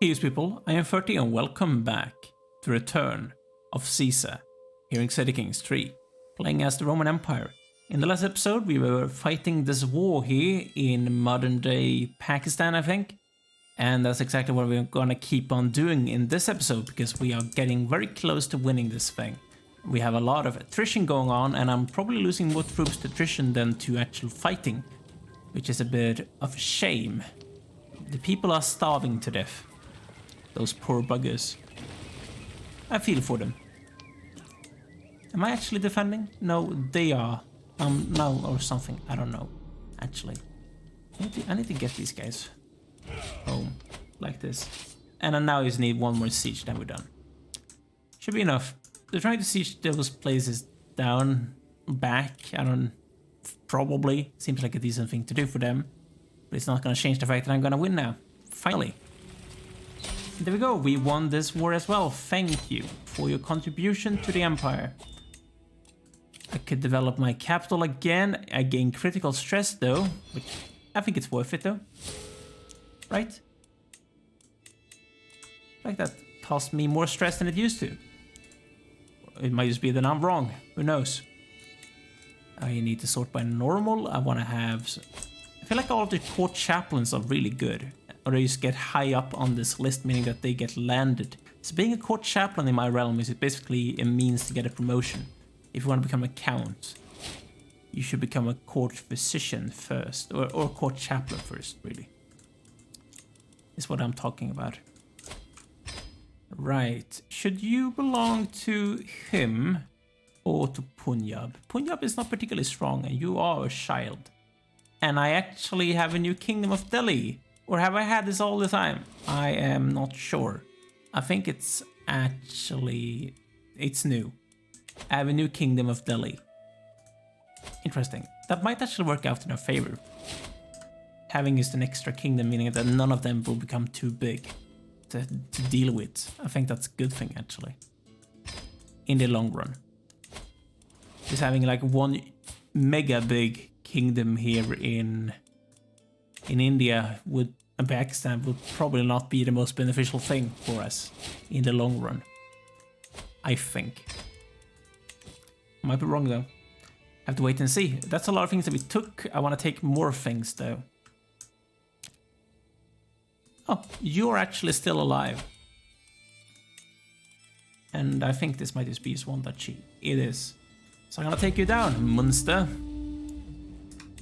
Greetings people, I am 30 and welcome back to Return of Caesar here in Crusader Kings 3, playing as the Roman Empire. In the last episode we were fighting this war here in modern day Pakistan, I think, and that's exactly what we're gonna keep on doing in this episode because we are getting very close to winning this thing. We have a lot of attrition going on and I'm probably losing more troops to attrition than to actual fighting, which is a bit of a shame. The people are starving to death. Those poor buggers. I feel for them. Am I actually defending? No, they are. No, or something. I don't know. Actually. I need to get these guys home. Like this. And now I just need one more siege, then we're done. Should be enough. They're trying to siege those places down, back. I don't... Probably. Seems like a decent thing to do for them. But it's not gonna change the fact that I'm gonna win now. Finally. There we go, we won this war as well. Thank you for your contribution to the empire. I could develop my capital again. I gain critical stress though, which I think it's worth it though. Right? Like that cost me more stress than it used to. It might just be that I'm wrong, who knows. I need to sort by normal. I want to have... I feel like all of the court chaplains are really good. Or they just get high up on this list, meaning that they get landed. So being a court chaplain in my realm is basically a means to get a promotion. If you want to become a count, you should become a court physician first, or court chaplain first, really. Is what I'm talking about. Right, should you belong to him or to Punjab? Punjab is not particularly strong and you are a child. And I actually have a new kingdom of Delhi. Or have I had this all the time? I am not sure. I think it's actually... It's new. I have a new kingdom of Delhi. Interesting. That might actually work out in our favor. Having just an extra kingdom, meaning that none of them will become too big to deal with. I think that's a good thing, actually. In the long run. Just having like one mega big kingdom here in India and Pakistan would probably not be the most beneficial thing for us in the long run. I think. Might be wrong though. Have to wait and see. That's a lot of things that we took. I want to take more things though. Oh, you're actually still alive. And I think this might just be his one duchy. It is. So I'm gonna take you down, Munster.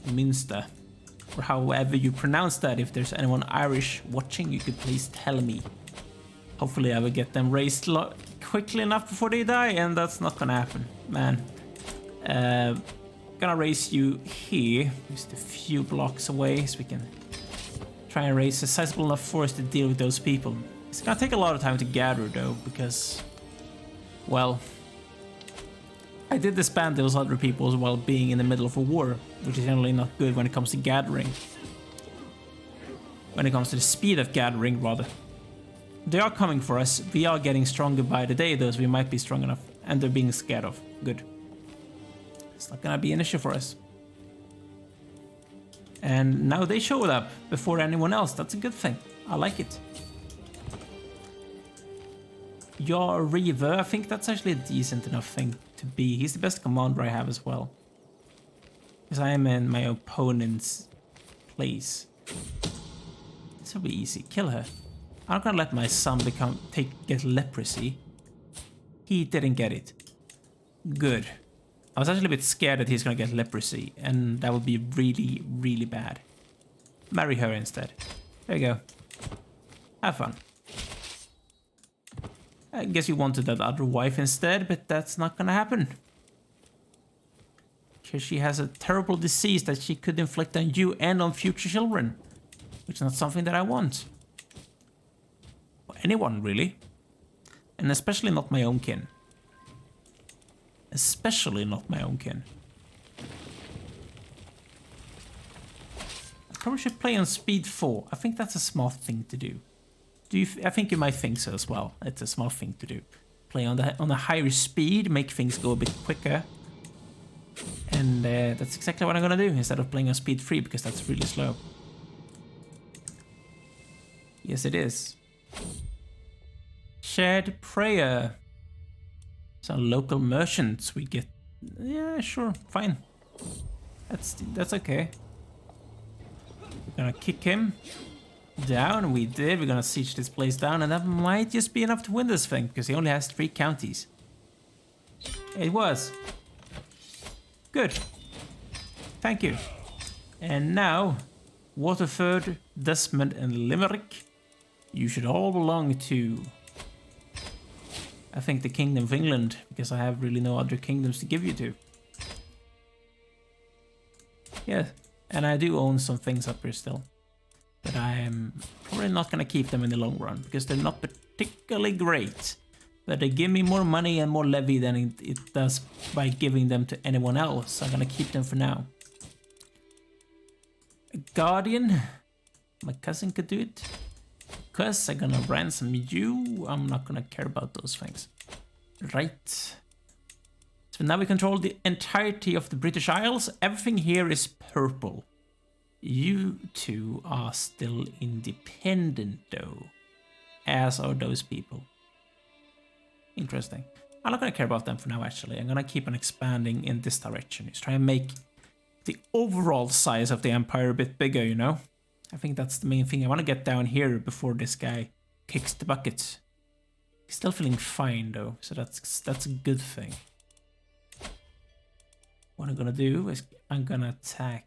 Minster. Or however you pronounce that. If there's anyone Irish watching, you could please tell me. Hopefully I will get them raised quickly enough before they die, and that's not gonna happen, man. Gonna raise you here, just a few blocks away, so we can try and raise a sizable enough force to deal with those people. It's gonna take a lot of time to gather though, because, well, I did disband those other people while being in the middle of a war, which is generally not good when it comes to gathering. When it comes to the speed of gathering, rather. They are coming for us. We are getting stronger by the day, though, so we might be strong enough. And they're being scared of. Good. It's not gonna be an issue for us. And now they showed up before anyone else. That's a good thing. I like it. Your Reaver, I think that's actually a decent enough thing to be. He's the best commander I have as well. Because I am in my opponent's place. This will be easy. Kill her. I'm not gonna let my son get leprosy. He didn't get it. Good. I was actually a bit scared that he's gonna get leprosy, and that would be really, really bad. Marry her instead. There you go. Have fun. I guess you wanted that other wife instead, but that's not gonna happen. Because she has a terrible disease that she could inflict on you and on future children. Which is not something that I want. Or anyone, really. And especially not my own kin. Especially not my own kin. I probably should play on speed 4. I think that's a smart thing to do. I think you might think so as well. It's a smart thing to do. Play on a higher speed, make things go a bit quicker. And that's exactly what I'm gonna do instead of playing on speed 3 because that's really slow. Yes, it is. Shared prayer. Some local merchants we get. Yeah, sure, fine. That's okay. We're gonna kick him down. We did. We're gonna siege this place down, and that might just be enough to win this thing because he only has 3 counties. It was. Good. Thank you. And now, Waterford, Desmond, and Limerick, you should all belong to, I think, the Kingdom of England, because I have really no other kingdoms to give you to. Yeah, and I do own some things up here still, but I am probably not going to keep them in the long run, because they're not particularly great. But they give me more money and more levy than it does by giving them to anyone else. I'm going to keep them for now. A guardian, my cousin could do it. Because I'm gonna ransom you, I'm not gonna care about those things. Right. So now we control the entirety of the British Isles. Everything here is purple. You two are still independent though. As are those people. Interesting. I'm not gonna care about them for now actually. I'm gonna keep on expanding in this direction. Just try and make the overall size of the empire a bit bigger, you know? I think that's the main thing. I want to get down here before this guy kicks the bucket. He's still feeling fine though, so that's a good thing. What I'm gonna do is I'm gonna attack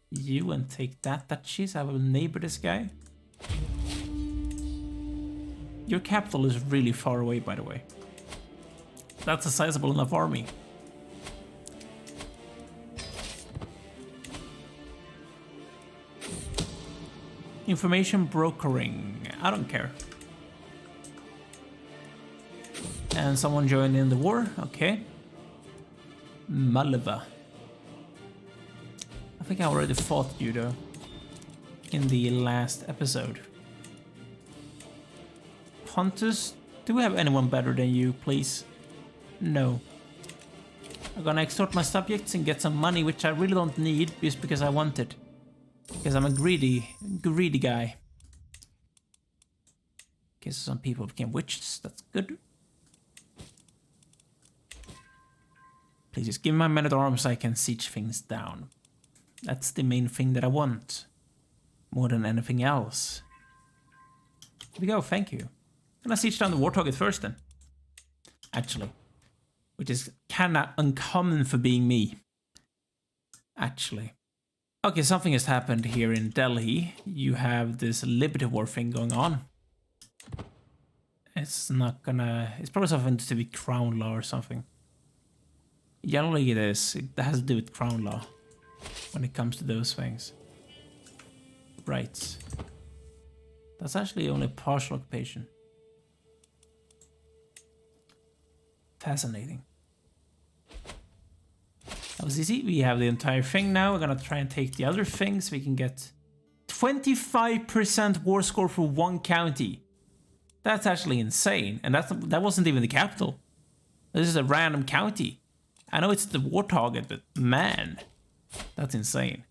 you and take that duchies. I will neighbor this guy. Your capital is really far away, by the way. That's a sizable enough army. Information brokering. I don't care. And someone joined in the war. Okay. Malva. I think I already fought you though. In the last episode. Pontus. Do we have anyone better than you, please? No. I'm gonna extort my subjects and get some money, which I really don't need, just because I want it. Because I'm a greedy guy. Okay, so some people became witches. That's good. Please just give me my men-at-arms so I can siege things down. That's the main thing that I want. More than anything else. Here we go, thank you. I'm gonna siege down the war target first then. Actually. Which is kinda uncommon for being me. Actually. Okay, something has happened here in Delhi. You have this Liberty War thing going on. It's not gonna... It's probably something to do with Crown Law or something. Generally it is. It has to do with Crown Law. When it comes to those things. Right. That's actually only partial occupation. Fascinating. That was easy. We have the entire thing now. We're gonna try and take the other things. So we can get 25% war score for one county. That's actually insane. And that wasn't even the capital. This is a random county. I know it's the war target, but man, that's insane.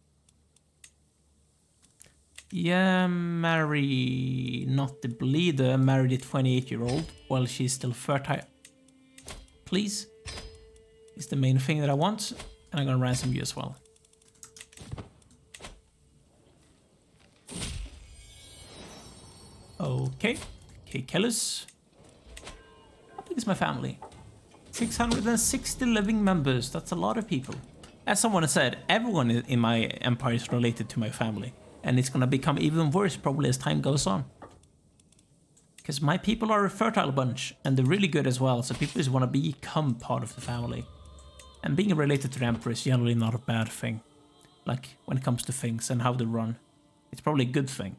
Yeah, marry not the bleeder. Marry the 28-year-old while she's still fertile. Please. It's the main thing that I want. And I'm gonna ransom you as well. Okay. Okay, Kellus. How big is my family? 660 living members. That's a lot of people. As someone has said, everyone in my empire is related to my family. And it's gonna become even worse probably as time goes on. Because my people are a fertile bunch. And they're really good as well. So people just want to become part of the family. And being related to the Emperor is generally not a bad thing. Like, when it comes to things and how they run. It's probably a good thing.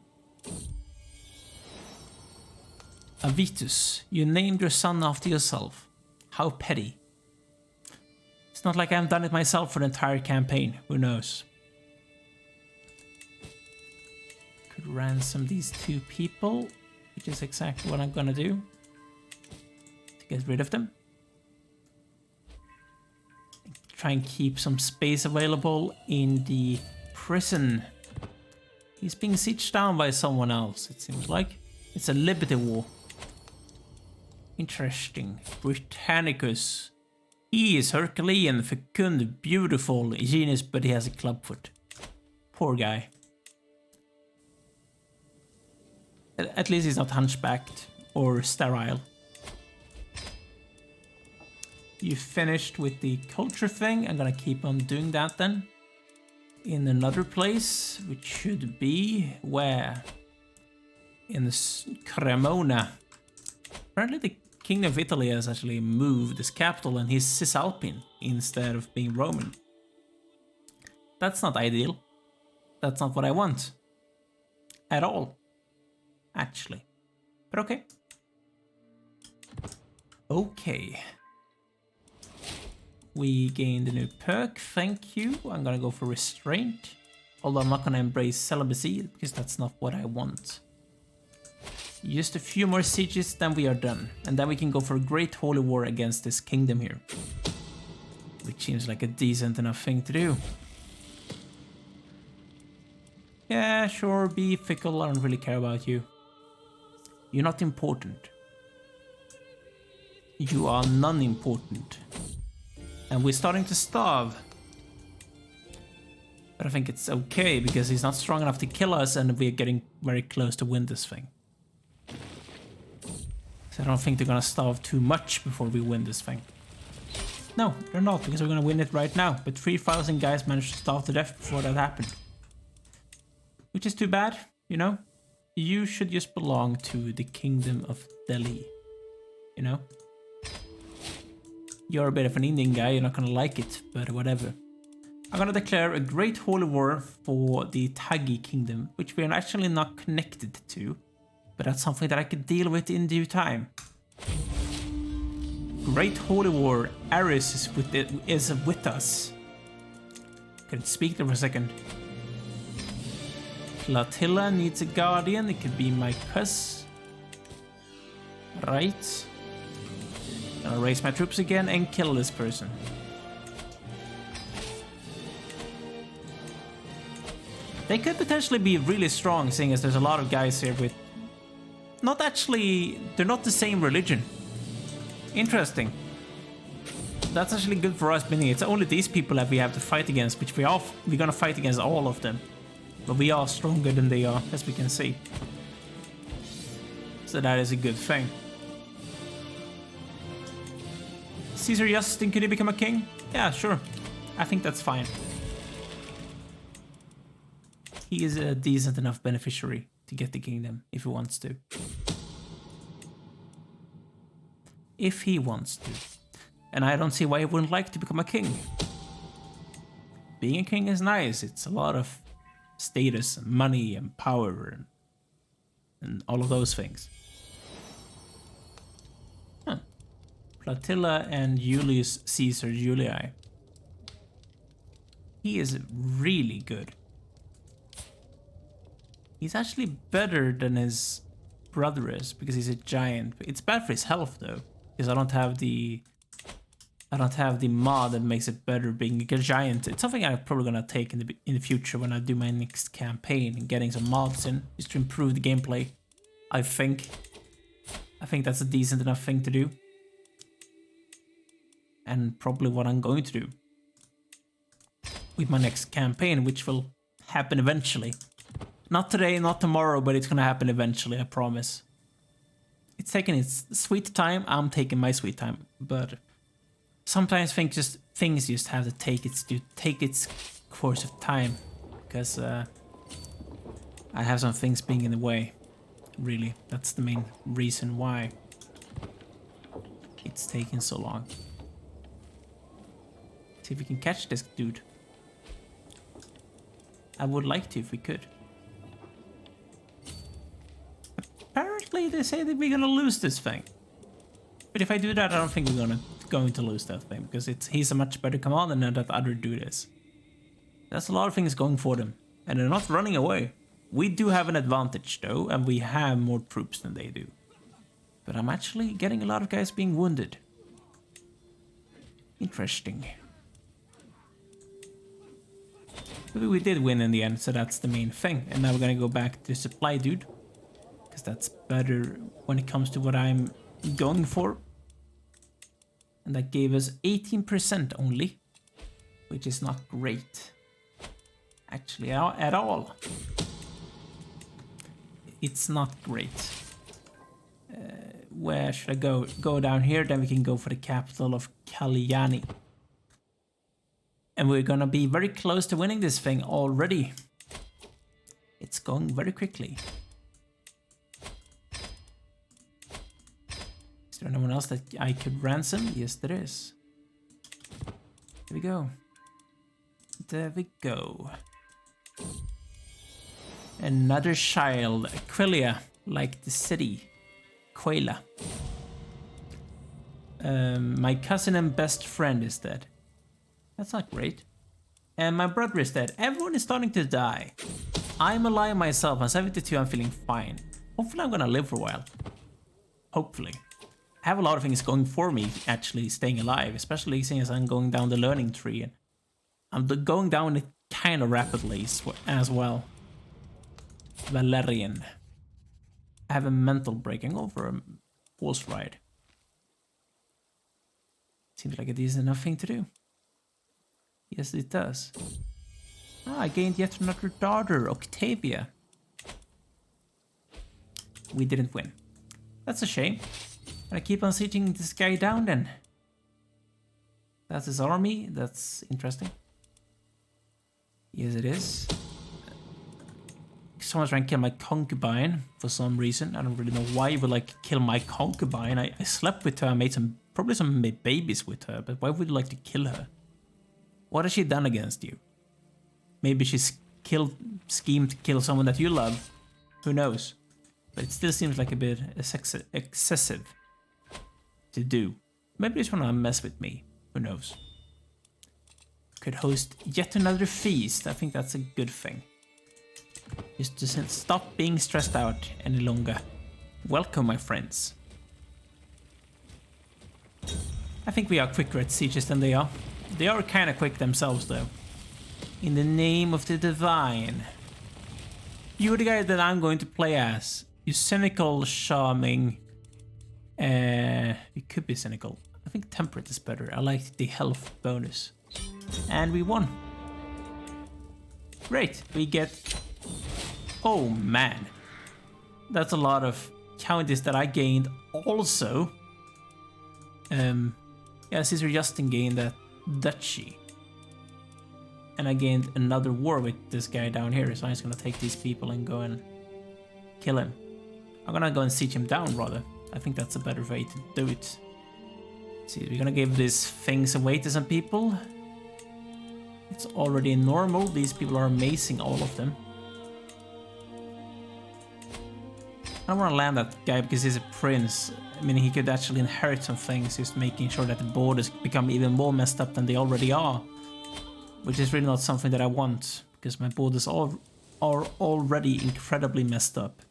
Avitus, you named your son after yourself. How petty. It's not like I haven't done it myself for the entire campaign. Who knows? Could ransom these 2 people, which is exactly what I'm gonna do. To get rid of them. Try and keep some space available in the prison. He's being sieged down by someone else, it seems like. It's a Liberty War. Interesting. Britannicus. He is Herculean, fecund, beautiful, genius, but he has a clubfoot. Poor guy. At least he's not hunchbacked or sterile. You finished with the culture thing. I'm gonna keep on doing that then. In another place, which should be where? In Cremona. Apparently the King of Italy has actually moved his capital and he's Cisalpine instead of being Roman. That's not ideal. That's not what I want. At all. Actually. But okay. Okay. We gained a new perk, thank you. I'm gonna go for restraint. Although I'm not gonna embrace celibacy, because that's not what I want. Just a few more sieges, then we are done. And then we can go for a great holy war against this kingdom here. Which seems like a decent enough thing to do. Yeah, sure, be fickle, I don't really care about you. You're not important. You are non-important. And we're starting to starve. But I think it's okay, because he's not strong enough to kill us, and we're getting very close to win this thing. So I don't think they're gonna starve too much before we win this thing. No, they're not, because we're gonna win it right now. But 3,000 guys managed to starve to death before that happened. Which is too bad, you know? You should just belong to the Kingdom of Delhi. You know? You're a bit of an Indian guy, you're not gonna like it, but whatever. I'm gonna declare a great holy war for the Tagi Kingdom, which we are actually not connected to, but that's something that I could deal with in due time. Great holy war, Ares is with us. Can speak there for a second. Platilla needs a guardian, it could be my cuz. Right. I'll raise my troops again and kill this person. They could potentially be really strong, seeing as there's a lot of guys here with... they're not the same religion. Interesting. That's actually good for us, meaning it's only these people that we have to fight against, which we're gonna fight against all of them. But we are stronger than they are, as we can see. So that is a good thing. Caesar Justin, could he become a king? Yeah, sure. I think that's fine. He is a decent enough beneficiary to get the kingdom, if he wants to. If he wants to. And I don't see why he wouldn't like to become a king. Being a king is nice. It's a lot of status and money and power and all of those things. Huh. Platilla and Julius Caesar Julii. He is really good. He's actually better than his brother is, because he's a giant. It's bad for his health though, because I don't have the mod that makes it better being a giant. It's something I'm probably gonna take in the future when I do my next campaign, and getting some mods in just to improve the gameplay. I think that's a decent enough thing to do, and probably what I'm going to do with my next campaign, which will happen eventually. Not today, not tomorrow, but it's gonna happen eventually, I promise. It's taking its sweet time, I'm taking my sweet time, but sometimes things just have to take its course of time, because I have some things being in the way. Really, that's the main reason why it's taking so long. See if we can catch this dude. I would like to if we could. Apparently they say that we're gonna lose this thing. But if I do that, I don't think we're going to lose that thing, because he's a much better commander than that other dude is. There's a lot of things going for them, and they're not running away. We do have an advantage though, and we have more troops than they do. But I'm actually getting a lot of guys being wounded. Interesting. But we did win in the end, so that's the main thing. And now we're gonna go back to supply dude, because that's better when it comes to what I'm going for. And that gave us 18% only, which is not great. Actually, at all. It's not great. Where should I go? Go down here, then we can go for the capital of Kalyani. And we're gonna be very close to winning this thing already. It's going very quickly. Is there anyone else that I could ransom? Yes, there is. Here we go. There we go. Another child, Aquilia, like the city. Aquila. My cousin and best friend is dead. That's not great. And my brother is dead. Everyone is starting to die. I'm alive myself. I'm 72. I'm feeling fine. Hopefully I'm gonna live for a while. Hopefully. I have a lot of things going for me, actually, staying alive. Especially since I'm going down the learning tree. And I'm going down it kind of rapidly as well. Valerian. I have a mental breaking over a horse ride. Seems like a decent enough thing to do. Yes, it does. I gained yet another daughter, Octavia. We didn't win. That's a shame. But I keep on sieging this guy down then. That's his army. That's interesting. Yes, it is. Someone's trying to kill my concubine for some reason. I don't really know why you would like to kill my concubine. I slept with her. I made probably some babies with her. But why would you like to kill her? What has she done against you? Maybe she's schemed to kill someone that you love. Who knows? But it still seems like a bit excessive to do. Maybe they just want to mess with me. Who knows? Could host yet another feast. I think that's a good thing. Just to stop being stressed out any longer. Welcome, my friends. I think we are quicker at sieges than they are. They are kind of quick themselves, though. In the name of the divine. You're the guy that I'm going to play as. You cynical, charming. You could be cynical. I think temperate is better. I like the health bonus. And we won. Great. We get... Oh, man. That's a lot of counties that I gained also. Yeah, Caesar Justin gained that duchy. And I gained another war with this guy down here, so I'm just gonna take these people and go and kill him. I'm gonna go and siege him down, rather. I think that's a better way to do it. See, we're gonna give these things away to some people. It's already normal. These people are amazing, all of them. I don't want to land that guy because he's a prince. I mean, he could actually inherit some things, just making sure that the borders become even more messed up than they already are. Which is really not something that I want, because my borders are already incredibly messed up.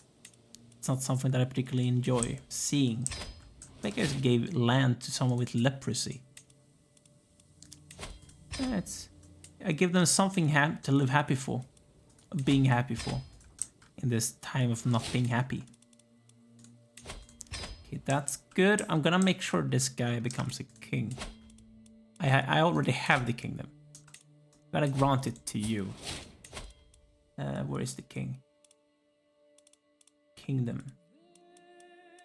It's not something that I particularly enjoy seeing. I think I just gave land to someone with leprosy. Yeah, I give them something to live happy for. Being happy for. In this time of not being happy. Okay, that's good. I'm gonna make sure this guy becomes a king. I already have the kingdom. Gotta grant it to you. Where is the king? Kingdom.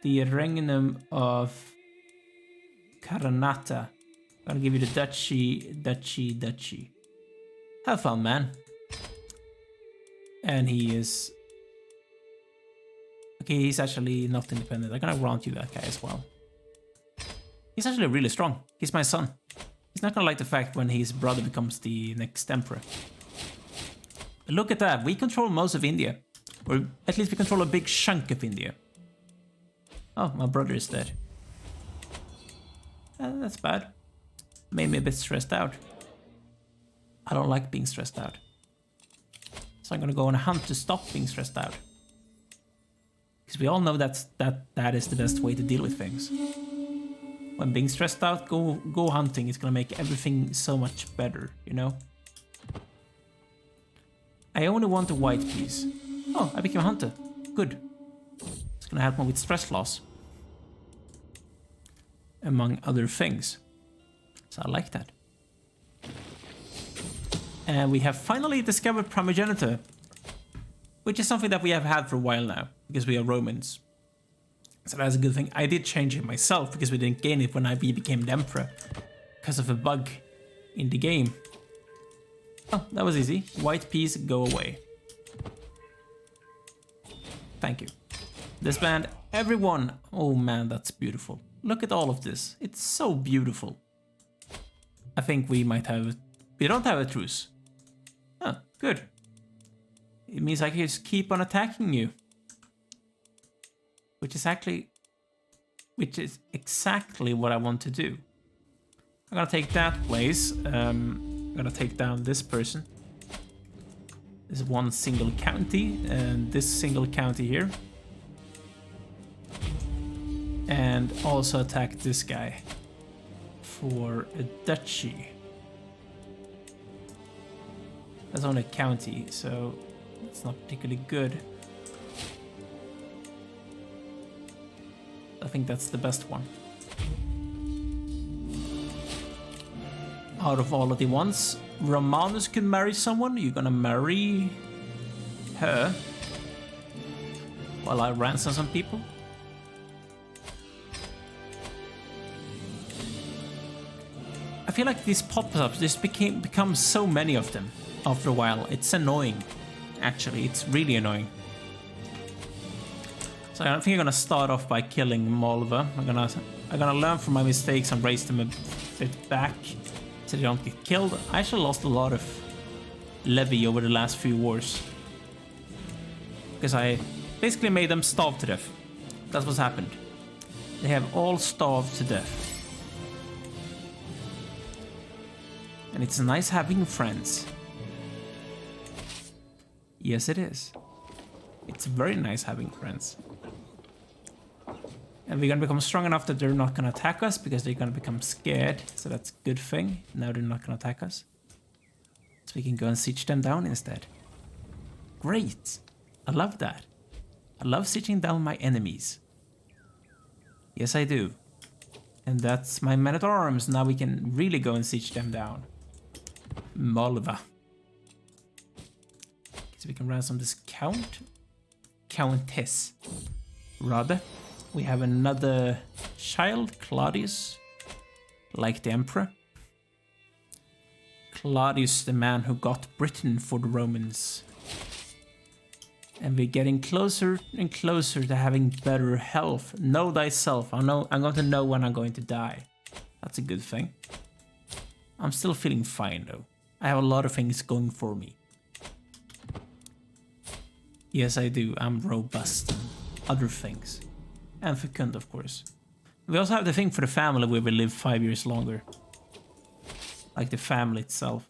The regnum of Karanata. Gonna give you the duchy. Have fun, man. And he is... Okay, he's actually not independent. I'm gonna grant you that guy as well. He's actually really strong. He's my son. He's not gonna like the fact when his brother becomes the next emperor. But look at that. We control most of India. Or at least we control a big chunk of India. Oh, my brother is dead. That's bad. Made me a bit stressed out. I don't like being stressed out. So I'm gonna go on a hunt to stop being stressed out. Because we all know that is the best way to deal with things. When being stressed out, go hunting. It's gonna make everything so much better, you know? I only want a white piece. Oh, I became a hunter. Good. It's gonna help me with stress loss. among other things. So I like that. And we have finally discovered primogeniture, which is something that we have had for a while now, because we are Romans. So that's a good thing. I did change it myself, because we didn't gain it when we became the emperor, because of a bug in the game. Oh, that was easy. White peas, go away. Thank you. Disband everyone. Oh man, that's beautiful. Look at all of this. It's so beautiful. I think we might have... We don't have a truce. Oh, good. It means I can just keep on attacking you. Which is exactly what I want to do. I'm gonna take that place. I'm gonna take down this person. This one single county, and this single county here. And also attack this guy for a duchy. That's only a county, so it's not particularly good. I think that's the best one. Out of all of the ones, Romanus can marry someone. You're gonna marry her while I ransom some people. I feel like these pop-ups just become so many of them after a while. It's annoying. Actually, it's really annoying. So I think I'm gonna start off by killing Molva. I'm gonna learn from my mistakes and raise them a bit back so they don't get killed. I actually lost a lot of levy over the last few wars, because I basically made them starve to death. That's what's happened. They have all starved to death. And it's nice having friends. Yes, it is. It's very nice having friends. And we're gonna become strong enough that they're not gonna attack us, because they're gonna become scared. So that's a good thing. Now they're not gonna attack us. So we can go and siege them down instead. Great. I love that. I love sieging down my enemies. Yes, I do. And that's my men-at-arms. Now we can really go and siege them down. Molva. So we can ransom this countess. Rather. We have another child, Claudius, like the emperor. Claudius, the man who got Britain for the Romans. And we're getting closer and closer to having better health. Know thyself. I'm going to know when I'm going to die. That's a good thing. I'm still feeling fine though. I have a lot of things going for me. Yes, I do. I'm robust and other things. And fecund, of course. We also have the thing for the family where we live 5 years longer. Like the family itself.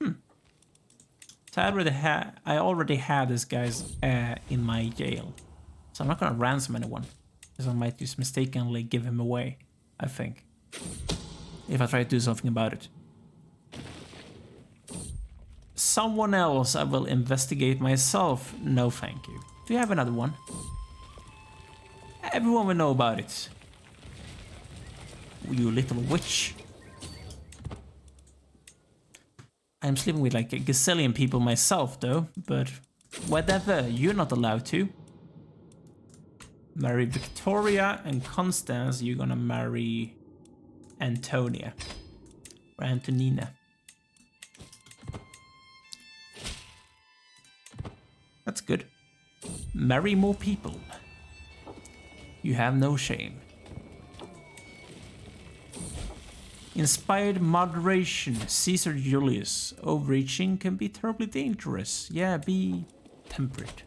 So I already had this guy's in my jail. So I'm not gonna ransom anyone. Because I might just mistakenly give him away, I think. If I try to do something about it. Someone else I will investigate myself. No, thank you. Do you have another one? Everyone will know about it. You little witch. I'm sleeping with like a gazillion people myself though, but whatever, you're not allowed to. Marry Victoria and Constance, you're gonna marry Antonia. Or Antonina. That's good. Marry more people. You have no shame. Inspired moderation. Caesar Julius. Overreaching can be terribly dangerous. Yeah, be temperate.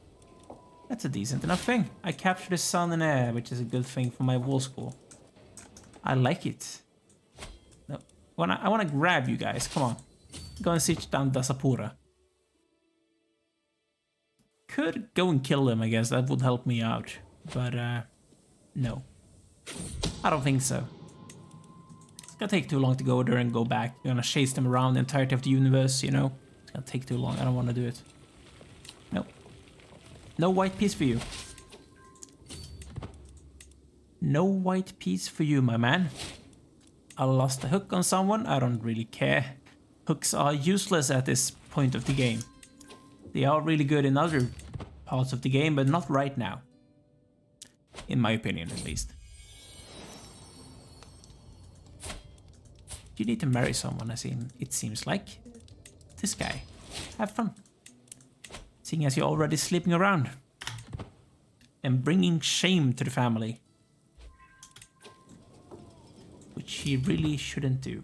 That's a decent enough thing. I captured his son and heir, which is a good thing for my war school. I like it. No, I wanna grab you guys. Come on. Go and siege down Dasapura. Could go and kill them, I guess. That would help me out. But, no. I don't think so. It's gonna take too long to go there and go back. You're gonna chase them around the entirety of the universe, you know? It's gonna take too long. I don't want to do it. No. No white piece for you. No white piece for you, my man. I lost a hook on someone, I don't really care. Hooks are useless at this point of the game. They are really good in other parts of the game, but not right now. In my opinion, at least. You need to marry someone, it seems like. This guy. Have fun. Seeing as you're already sleeping around. And bringing shame to the family. Which he really shouldn't do.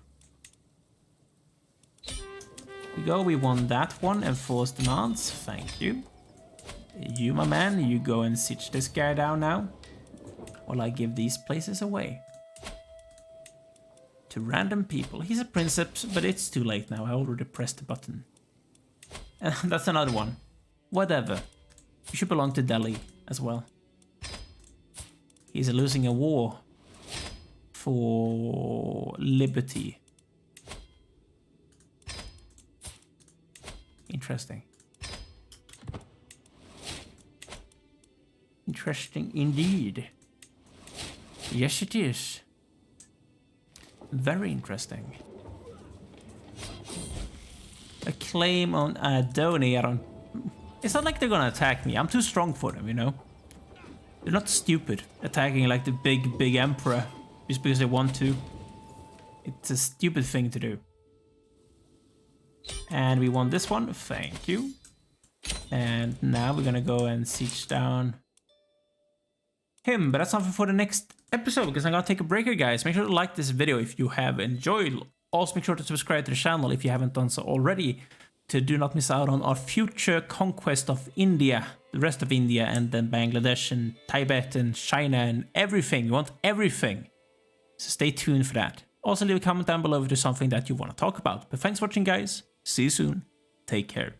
We won that one. Enforced demands. Thank you. You, my man, you go and siege this guy down now. While I give these places away. To random people. He's a princeps, but it's too late now. I already pressed the button. And that's another one. Whatever. You should belong to Delhi as well. He's losing a war for liberty. Interesting. Interesting indeed. Yes, it is. Very interesting. A claim on Adoni. I don't... It's not like they're gonna attack me. I'm too strong for them, you know? They're not stupid, attacking like the big emperor just because they want to. It's a stupid thing to do. And we won this one. Thank you. And now we're gonna go and siege down him. But that's something for the next episode, because I'm gonna take a break here, guys. Make sure to like this video if you have enjoyed. Also make sure to subscribe to the channel if you haven't done so already, to do not miss out on our future conquest of India, the rest of India, and then Bangladesh and Tibet and China and everything. We want everything. So stay tuned for that. Also leave a comment down below if there's something that you want to talk about. But thanks for watching, guys. See you soon. Take care.